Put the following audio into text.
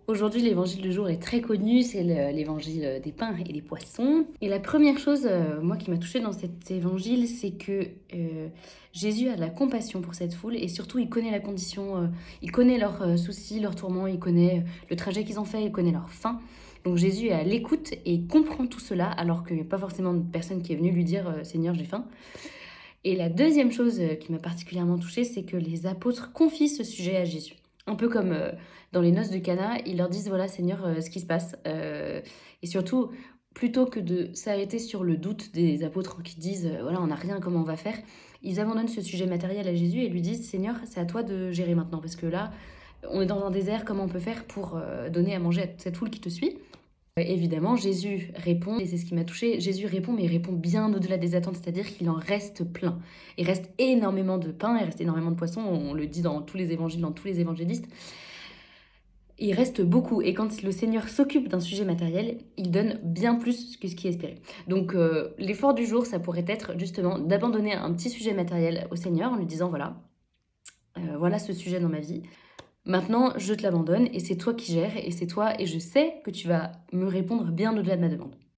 Aujourd'hui, l'évangile du jour est très connu, c'est l'évangile des pains et des poissons. Et la première chose, moi, qui m'a touchée dans cet évangile, c'est que Jésus a de la compassion pour cette foule et surtout, il connaît la condition, il connaît leurs soucis, leurs tourments, il connaît le trajet qu'ils ont fait, il connaît leur faim. Donc Jésus est à l'écoute et il comprend tout cela, alors qu'il n'y a pas forcément de personne qui est venue lui dire Seigneur, j'ai faim. Et la deuxième chose qui m'a particulièrement touchée, c'est que les apôtres confient ce sujet à Jésus. Un peu comme dans les noces de Cana, ils leur disent voilà Seigneur, ce qui se passe. Et surtout, plutôt que de s'arrêter sur le doute des apôtres qui disent voilà on n'a rien, comment on va faire, ils abandonnent ce sujet matériel à Jésus et lui disent Seigneur, c'est à toi de gérer maintenant parce que là, on est dans un désert, comment on peut faire pour donner à manger à toute cette foule qui te suit. Évidemment, Jésus répond, et c'est ce qui m'a touchée, Jésus répond, mais il répond bien au-delà des attentes, c'est-à-dire qu'il en reste plein. Il reste énormément de pain, il reste énormément de poissons, on le dit dans tous les évangiles, dans tous les évangélistes. Il reste beaucoup, et quand le Seigneur s'occupe d'un sujet matériel, il donne bien plus que ce qui est espéré. Donc l'effort du jour, ça pourrait être justement d'abandonner un petit sujet matériel au Seigneur en lui disant, voilà, voilà ce sujet dans ma vie. Maintenant, je te l'abandonne et c'est toi qui gères et c'est toi et je sais que tu vas me répondre bien au-delà de ma demande.